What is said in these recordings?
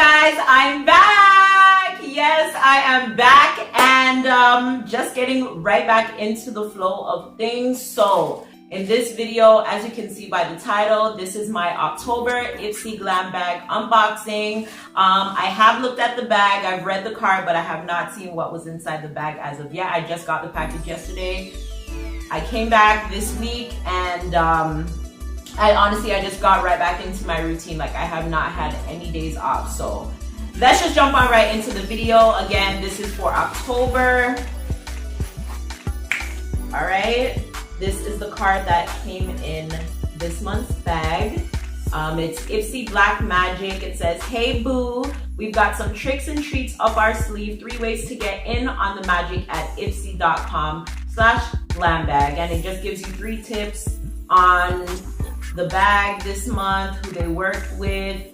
guys, I'm back. Yes, I am back, and just getting right back into the flow of things. So in this video, as you can see by the title, this is my October Ipsy Glam bag unboxing. I have looked at the bag, I've read the card, but I have not seen what was inside the bag as of yet. I just got the package yesterday. I came back this week, and I just got right back into my routine. Like, I have not had any days off. So let's just jump on right into the video. Again, this is for October. All right. This is the card that came in this month's bag. It's Ipsy Black Magic. It says, "Hey boo, we've got some tricks and treats up our sleeve. 3 ways to get in on the magic at ipsy.com/glambag." And it just gives you 3 tips on the bag this month, who they worked with,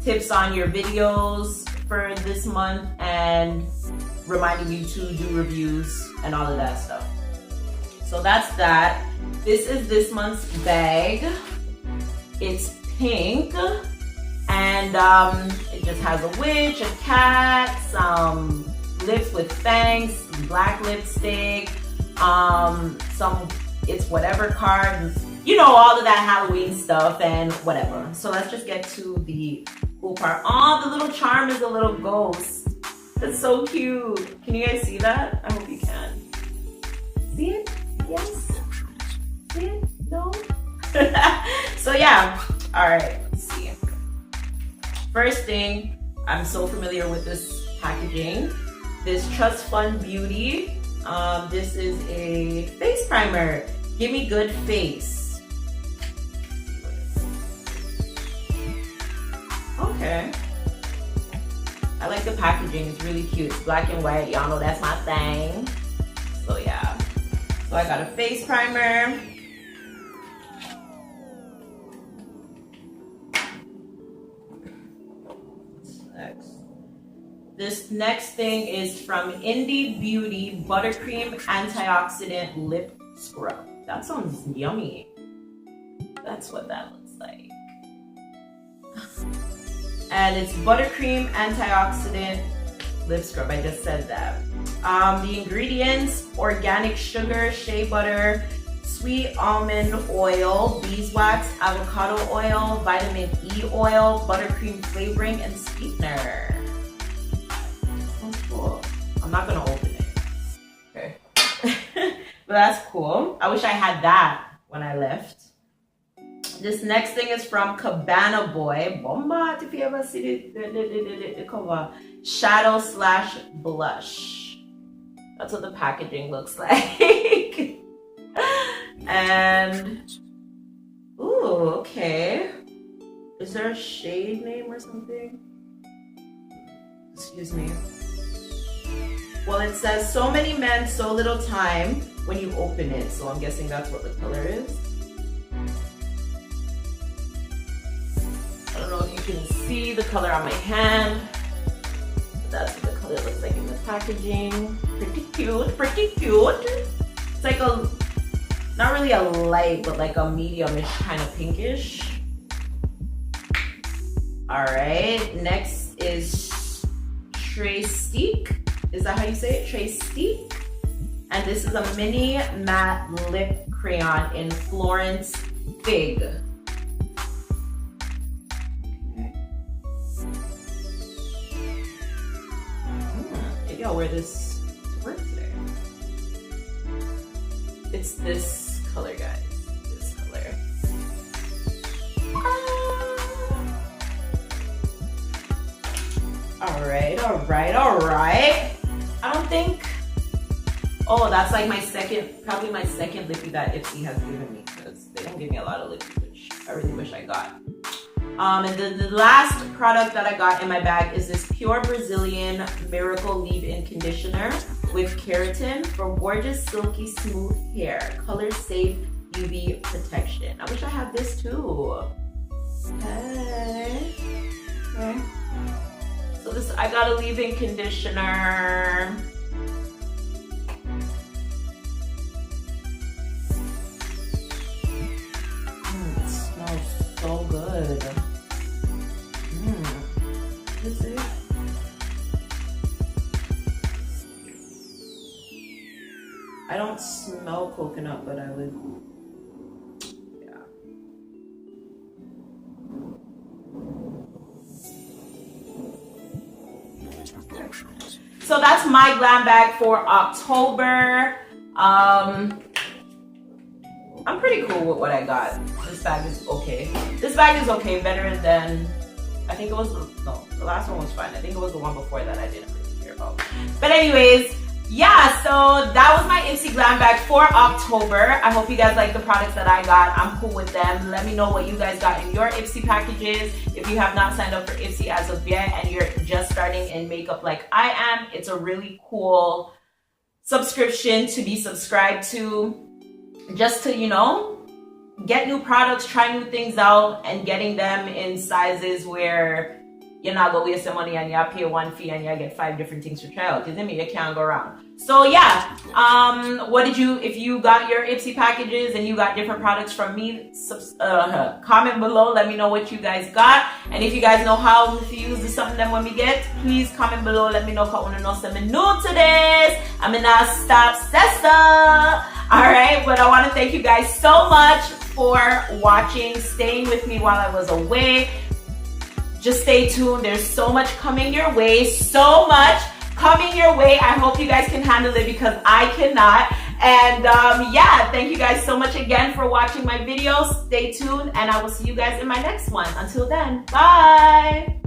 tips on your videos for this month, and reminding you to do reviews and all of that stuff. So that's that. This is this month's bag. It's pink, and it just has a witch, a cat, some lips with fangs, black lipstick, some it's whatever cards, you know, all of that Halloween stuff and whatever. So let's just get to the cool part. Oh, the little charm is a little ghost. That's so cute. Can you guys see that? I hope you can. See it? Yes? See it? No? So yeah, all right, let's see. First thing, I'm so familiar with this packaging. This Trust Fund Beauty. This is a face primer. Give me good face. Okay. I like the packaging, it's really cute. It's black and white, y'all know that's my thing. So yeah. So I got a face primer. This next thing is from Indie Beauty Buttercream Antioxidant Lip Scrub. That sounds yummy. That's what that looks like. And it's Buttercream Antioxidant Lip Scrub. I just said that. The ingredients: organic sugar, shea butter, sweet almond oil, beeswax, avocado oil, vitamin E oil, buttercream flavoring, and sweetener. Cool. I'm not gonna open it. Okay. But that's cool. I wish I had that when I left. This next thing is from Cabana Boy. Bomba, if you ever see the cover. Shadow / blush. That's what the packaging looks like. And ooh, okay. Is there a shade name or something? Excuse me. Well, it says "so many men, so little time" when you open it, so I'm guessing that's what the color is. I don't know if you can see the color on my hand, but that's what the color looks like in the packaging. Pretty cute, pretty cute. It's like a, not really a light, but like a medium-ish kind of pinkish. All right, next is Trestique. Is that how you say it? Trestique. And this is a mini matte lip crayon in Florence Fig. Maybe I'll wear this to work today. It's this color, guys. This color. All right, all right, all right. I don't think, oh, that's like my second, probably my second lippy that Ipsy has given me, because they don't give me a lot of lippy, which I really wish I got. And then the last product that I got in my bag is this Pure Brazilian Miracle Leave-In Conditioner with keratin for gorgeous, silky, smooth hair. Color safe UV protection. I wish I had this too. Okay. Okay. So this, I got a leave-in conditioner. It smells so good. don't smell coconut, but I would, yeah. So that's my glam bag for October. I'm pretty cool with what I got. This bag is okay. This bag is okay, better than, I think it was, the last one was fine. I think it was the one before that I didn't really care about. But anyways, yeah, so that was my Ipsy glam bag for October. I hope you guys like the products that I got. I'm cool with them. Let me know what you guys got in your Ipsy packages. If you have not signed up for Ipsy as of yet and you're just starting in makeup like I am, it's a really cool subscription to be subscribed to, just to, you know, get new products, try new things out, and getting them in sizes where you're not gonna waste your money and you pay one fee and you get 5 different things to try out. Because I mean, you can't go wrong. So yeah, if you got your Ipsy packages and you got different products from me, comment below, let me know what you guys got. And if you guys know how to use the something them when we get, please comment below, let me know, because I want to know something new to this. I'm gonna stop Sessa. Alright, but I want to thank you guys so much for watching, staying with me while I was away. Just stay tuned. There's so much coming your way. So much coming your way. I hope you guys can handle it because I cannot. And yeah, thank you guys so much again for watching my videos. Stay tuned and I will see you guys in my next one. Until then, bye.